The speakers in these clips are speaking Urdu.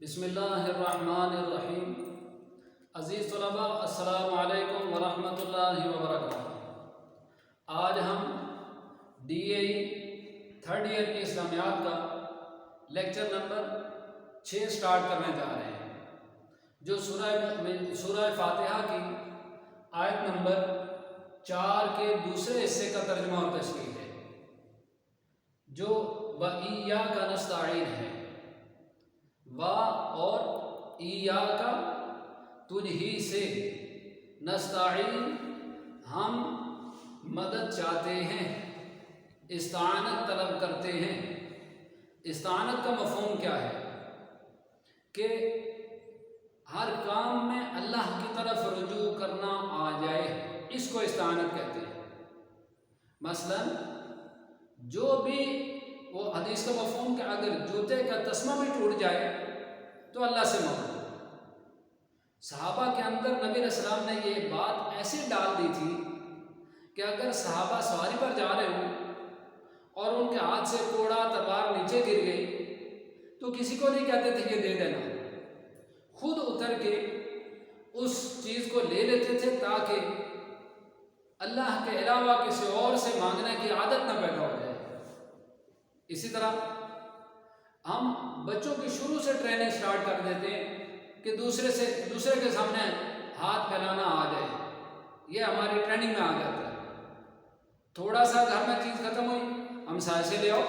بسم اللہ الرحمن الرحیم۔ عزیز طلباء، السلام علیکم ورحمۃ اللہ وبرکاتہ۔ آج ہم DAE تھرڈ ایئر کی اسلامیات کا لیکچر نمبر 6 سٹارٹ کرنے جا رہے ہیں، جو سورہ فاتحہ کی آیت نمبر 4 کے دوسرے حصے کا ترجمہ اور تشریح ہے، جو وَإِيَّاكَ نَسْتَعِينُ ہے۔ اور ایاکا تجھ ہی سے، نستعین ہم مدد چاہتے ہیں، استعانت طلب کرتے ہیں۔ استعانت کا مفہوم کیا ہے؟ کہ ہر کام میں اللہ کی طرف رجوع کرنا آ جائے، اس کو استعانت کہتے ہیں۔ مثلا جو بھی وہ حدیث کا مفہوم کہ اگر جوتے کا تسمہ بھی ٹوٹ جائے تو اللہ سے مانگو۔ صحابہ کے اندر نبی علیہ السلام نے یہ بات ایسے ڈال دی تھی کہ اگر صحابہ سواری پر جا رہے ہوں اور ان کے ہاتھ سے کوڑا تلوار نیچے گر گئی تو کسی کو نہیں کہتے تھے یہ دے دینا، خود اتر کے اس چیز کو لے لیتے تھے تاکہ اللہ کے علاوہ کسی اور سے مانگنے کی عادت نہ پیدا ہو جائے۔ اسی طرح ہم بچوں کی شروع سے ٹریننگ سٹارٹ کر دیتے ہیں کہ دوسرے کے سامنے ہاتھ پھیلانا آ جائے، یہ ہماری ٹریننگ میں آ جاتا ہے۔ تھوڑا سا گھر میں چیز ختم ہوئی، ہم سائے سے لے آؤ،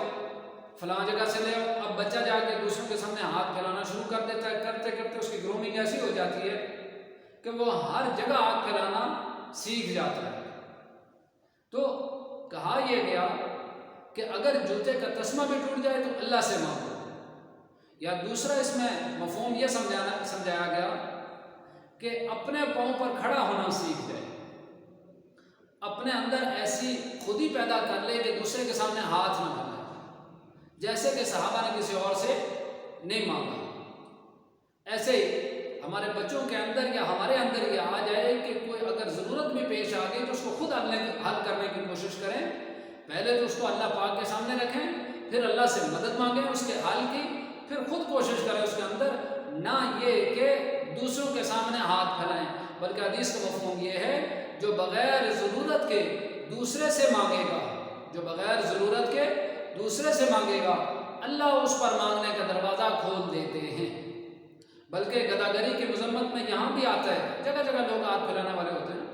فلاں جگہ سے لے آؤ، اب بچہ جا کے دوسروں کے سامنے ہاتھ پھیلانا شروع کر دیتا ہے۔ کرتے کرتے اس کی گرومنگ ایسی ہو جاتی ہے کہ وہ ہر جگہ ہاتھ پھیلانا سیکھ جاتا ہے۔ تو کہا یہ گیا کہ اگر جوتے کا تسمہ بھی ٹوٹ جائے تو اللہ سے مانگو، یا دوسرا اس میں مفہوم یہ سمجھایا گیا کہ اپنے پاؤں پر کھڑا ہونا سیکھ جائے، اپنے اندر ایسی خودی پیدا کر لے کہ دوسرے کے سامنے ہاتھ نہ پھیلائے، جیسے کہ صحابہ نے کسی اور سے نہیں مانگا۔ ایسے ہی ہمارے بچوں کے اندر یا ہمارے اندر یہ آ جائے کہ کوئی اگر ضرورت بھی پیش آ گئی تو اس کو خود حل کرنے کی کوشش کریں۔ پہلے تو اس کو اللہ پاک کے سامنے رکھیں، پھر اللہ سے مدد مانگیں اس کے حل کی، پھر خود کوشش کریں اس کے اندر، نہ یہ کہ دوسروں کے سامنے ہاتھ پھیلائیں۔ بلکہ حدیث کا مفہوم یہ ہے جو بغیر ضرورت کے دوسرے سے مانگے گا، جو بغیر ضرورت کے دوسرے سے مانگے گا، اللہ اس پر مانگنے کا دروازہ کھول دیتے ہیں۔ بلکہ گداگری کی مذمت میں یہاں بھی آتا ہے، جگہ جگہ لوگ ہاتھ پھیلانے والے ہوتے ہیں،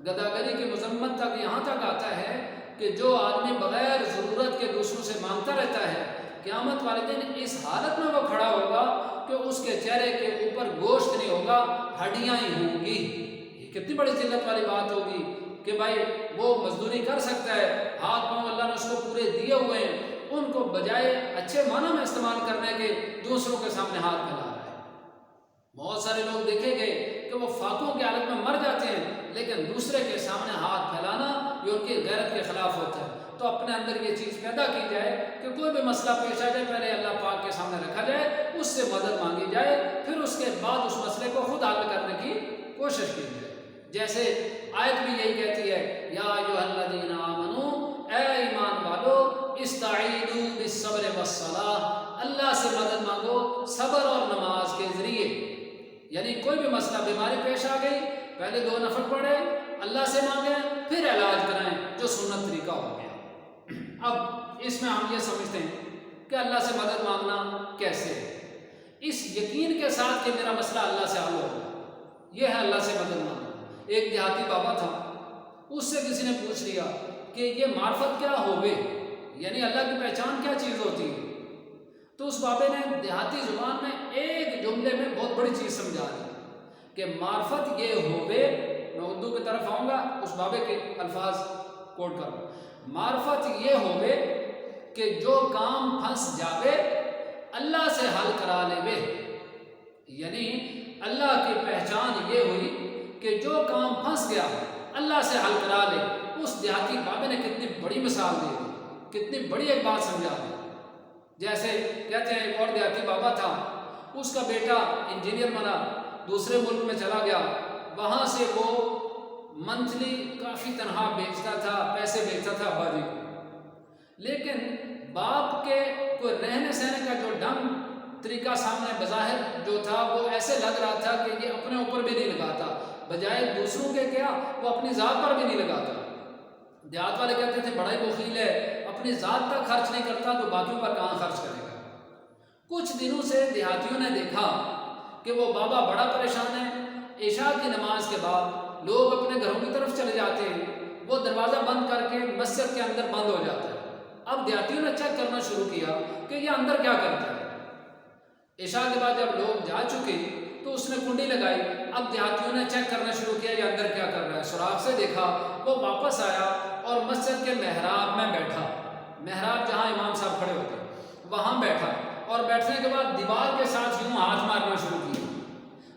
گداگری کی مذمت تک یہاں تک آتا ہے کہ جو آدمی بغیر ضرورت کے دوسروں سے مانگتا رہتا ہے، قیامت والے دن اس حالت میں وہ کھڑا ہوگا کہ اس کے چہرے کے اوپر گوشت نہیں ہوگا، ہڈیاں ہی ہوں گی۔ یہ کتنی بڑی ذلت والی بات ہوگی کہ بھائی وہ مزدوری کر سکتا ہے، ہاتھ پاؤں اللہ نے اس کو پورے دیے ہوئے ہیں، ان کو بجائے اچھے معنی میں استعمال کرنے کے دوسروں کے سامنے ہاتھ پھیلا رہا ہے۔ بہت سارے لوگ دیکھے گئے کہ وہ فاقوں کی حالت میں مر جاتے ہیں، لیکن دوسرے کے سامنے ہاتھ پھیلانا یہ ان کی غیرت کے خلاف ہوتا ہے۔ تو اپنے اندر یہ چیز پیدا کی جائے کہ کوئی بھی مسئلہ پیش آ جائے پہلے اللہ پاک کے سامنے رکھا جائے، اس سے مدد مانگی جائے، پھر اس کے بعد اس مسئلے کو خود حل کرنے کی کوشش کی جائے۔ جیسے آیت بھی یہی کہتی ہے، یا ایھا الذین آمنوا، اے ایمان والو، استعینوا بالصبر والصلاۃ، اللہ سے مدد مانگو صبر اور نماز کے ذریعے۔ یعنی کوئی بھی مسئلہ بیماری پیش آ گئی، پہلے 2 نفل پڑھے، اللہ سے مانگیں، پھر علاج کرائیں، جو سنت طریقہ ہو گیا۔ اب اس میں ہم یہ سمجھتے ہیں کہ اللہ سے مدد مانگنا کیسے ہے، اس یقین کے ساتھ کہ میرا مسئلہ اللہ سے حل ہوگا، یہ ہے اللہ سے مدد مانگنا۔ ایک دیہاتی بابا تھا، اس سے کسی نے پوچھ لیا کہ یہ معرفت کیا ہوگی، یعنی اللہ کی پہچان کیا چیز ہوتی ہے؟ تو اس بابے نے دیہاتی زبان میں ایک جملے میں بہت بڑی چیز سمجھا دی کہ معرفت یہ ہوگے، میں اردو کی طرف آؤں گا، اس بابے کے الفاظ کوٹ کروں، معرفت یہ ہوگے کہ جو کام پھنس جاوے اللہ سے حل کرا لے وے۔ یعنی اللہ کی پہچان یہ ہوئی کہ جو کام پھنس گیا اللہ سے حل کرا لے۔ اس دیہاتی بابے نے کتنی بڑی مثال دی، کتنی بڑی ایک بات سمجھا دی۔ جیسے کہتے ہیں ایک اور دیہاتی بابا تھا، اس کا بیٹا انجینئر بنا، دوسرے ملک میں چلا گیا، وہاں سے وہ منتھلی کافی تنخواہ بیچتا تھا، پیسے بیچتا تھا ابا جی کو، لیکن باپ کے کوئی رہنے سہنے کا جو ڈھنگ طریقہ سامنے بظاہر جو تھا وہ ایسے لگ رہا تھا کہ یہ اپنے اوپر بھی نہیں لگاتا، بجائے دوسروں کے کیا وہ اپنی ذات پر بھی نہیں لگاتا۔ دیہات والے کہتے تھے بڑا ہی بخیل ہے، اپنی ذات تک خرچ نہیں کرتا تو باقیوں پر کہاں خرچ کرے گا۔ کچھ دنوں سے دیہاتیوں نے دیکھا کہ وہ بابا بڑا پریشان ہے، عشاء کی نماز کے بعد لوگ اپنے گھروں کی طرف چلے جاتے ہیں، وہ دروازہ بند کر کے مسجد کے اندر بند ہو جاتا ہے۔ اب دیہاتیوں نے چیک کرنا شروع کیا کہ یہ اندر کیا کرتا ہے۔ عشاء کے بعد جب لوگ جا چکے تو اس نے کنڈی لگائی، اب دیہاتیوں نے چیک کرنا شروع کیا یہ اندر کیا کر رہا ہے۔ سراغ سے دیکھا، وہ واپس آیا اور مسجد کے محراب میں بیٹھا، محراب جہاں امام صاحب کھڑے ہوتے ہیں وہاں بیٹھا، اور بیٹھنے کے بعد دیوار کے ساتھ یوں ہاتھ مارنا شروع کیا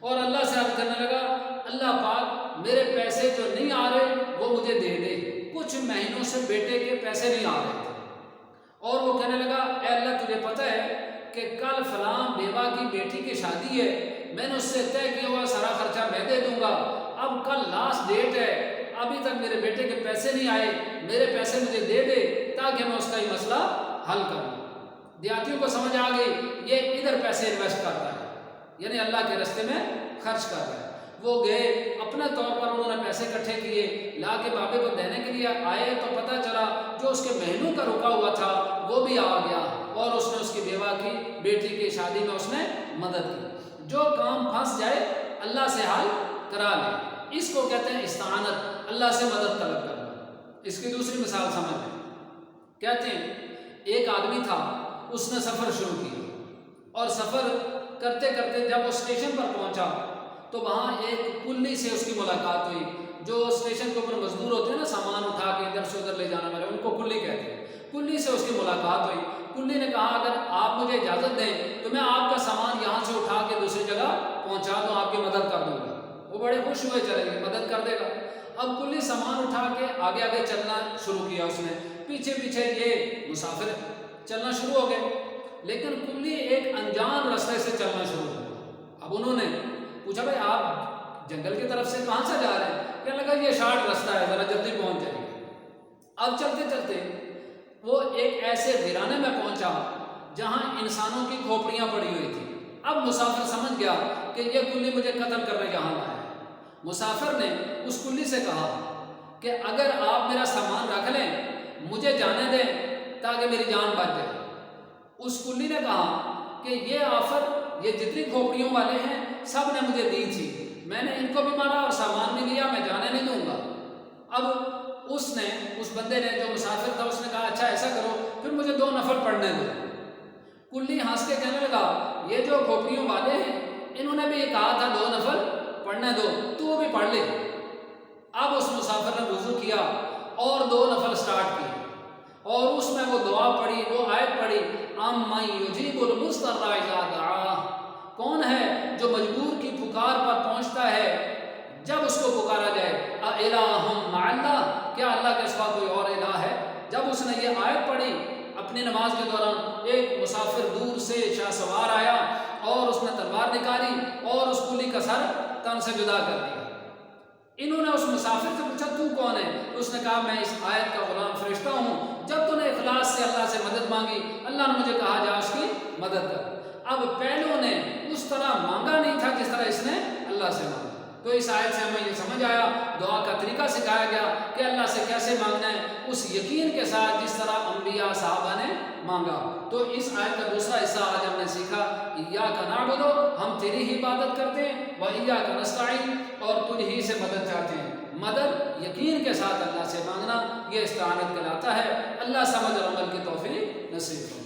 اور اللہ سے عرض کرنے لگا اللہ پاک میرے پیسے جو نہیں آ رہے وہ مجھے دے دے۔ کچھ مہینوں سے بیٹے کے پیسے نہیں آ رہے تھے اور وہ کہنے لگا اے اللہ تجھے پتہ ہے کہ کل فلاں بیوہ کی بیٹی کی شادی ہے، میں نے اس سے طے کیا ہوا سارا خرچہ میں دے دوں گا، اب کل لاسٹ ڈیٹ ہے، ابھی تک میرے بیٹے کے پیسے نہیں آئے، میرے پیسے مجھے دے دے تاکہ میں اس کا یہ مسئلہ حل کروں۔ دیہاتیوں کو سمجھ آ گئی یہ ادھر پیسے انویسٹ کرتا ہے، یعنی اللہ کے راستے میں خرچ کر رہا ہے۔ وہ گئے اپنے طور پر انہوں نے پیسے اکٹھے کیے، لا کے بابے کو دینے کے لیے آئے تو پتہ چلا جو اس کے مہینوں کا رکا ہوا تھا وہ بھی آ گیا اور اس نے اس کی بیوہ کی بیٹی کی شادی میں اس نے مدد کی۔ جو کام پھنس جائے اللہ سے حل کرا لے، اس کو کہتے ہیں استعانت، اللہ سے مدد طلب کرنا۔ اس کی دوسری مثال سمجھ لیں، کہتے ہیں ایک آدمی تھا، اس نے سفر شروع کیا اور سفر کرتے کرتے جب وہ اسٹیشن پر پہنچا تو وہاں ایک کلی سے اس کی ملاقات ہوئی۔ جو اسٹیشن کے اوپر مزدور ہوتے ہیں نا سامان اٹھا کے ادھر سے ادھر لے جانے والے، ان کو کلی کہتے ہیں۔ کلی سے اس کی ملاقات ہوئی، کلی نے کہا اگر آپ مجھے اجازت دیں تو میں آپ کا سامان یہاں سے اٹھا کے دوسری جگہ پہنچا دوں، آپ کی مدد کر دوں گا۔ وہ بڑے خوش ہوئے، چلے گئے، مدد کر دے گا۔ اب کلی سامان اٹھا کے آگے آگے چلنا شروع کیا، اس نے پیچھے پیچھے یہ مسافر چلنا شروع ہو گئے، لیکن کلی ایک انجان راستے سے چلنا شروع ہوا۔ اب انہوں نے پوچھا بھائی آپ جنگل کی طرف سے کہاں سے جا رہے ہیں؟ کہنے لگا یہ شارٹ راستہ ہے، ذرا جلدی پہنچ جائیں گے۔ اب چلتے چلتے وہ ایک ایسے ویرانے میں پہنچا جہاں انسانوں کی کھوپڑیاں پڑی ہوئی تھیں۔ اب مسافر سمجھ گیا کہ یہ کلی مجھے قتل کرنے یہاں لایا ہے۔ مسافر نے اس کلی سے کہا کہ اگر آپ میرا سامان رکھ لیں مجھے جانے دیں تاکہ میری جان بچ جائے۔ اس کلی نے کہا کہ یہ آفر یہ جتنی کھوپڑیوں والے ہیں سب نے مجھے دی تھی، میں نے ان کو بھی مارا اور سامان بھی لیا، میں جانے نہیں دوں گا۔ اب اس بندے نے جو مسافر تھا اس نے کہا اچھا ایسا کرو پھر مجھے 2 نفل پڑھنے دو۔ کلی ہنس کے کہنے لگا یہ جو کھوپڑیوں والے ہیں انہوں نے بھی یہ کہا تھا 2 نفل پڑھنے دو، تو وہ بھی پڑھ لے۔ اب اس مسافر نے وضو کیا اور 2 نفل سٹارٹ کیے اور اس میں وہ دعا پڑھی، وہ آیت پڑھی امن یجیب المضطر اذا دعاہ، کون ہے جو مجبور کی پکار پر پہنچتا ہے جب اس کو پکارا جائے، اِلٰہٌ مع اللہ، کیا اللہ کے سوا کوئی اور الہ ہے؟ جب اس نے یہ آیت پڑھی اپنی نماز کے دوران ایک مسافر دور سے شاہ سوار آیا اور اس نے تلوار نکالی اور اس کلی کا سر تن سے جدا کر دیا۔ انہوں نے اس مسافر سے پوچھا تو کون ہے؟ اس نے کہا میں اس آیت کا غلام فرشتہ ہوں، جب تو نے اخلاص سے اللہ سے مدد مانگی اللہ نے مجھے کہا جا اس کی مدد کر۔ اب پہلوں نے اس طرح مانگا نہیں تھا جس طرح اس نے اللہ سے مانگا۔ تو اس آیت سے ہمیں یہ سمجھ آیا، دعا کا طریقہ سکھایا گیا کہ اللہ سے کیسے مانگنا ہے، اس یقین کے ساتھ جس طرح انبیاء صحابہ نے مانگا۔ تو اس آیت کا دوسرا حصہ آج ہم نے سیکھا، ایاک نعبد، ہم تیری ہی عبادت کرتے ہیں، و ایاک نستعین، اور تجھ ہی سے مدد چاہتے ہیں۔ مدد یقین کے ساتھ اللہ سے مانگنا یہ استعانت کہلاتا ہے۔ اللہ سمجھ اور عمل کی توفیق نصیب کرے۔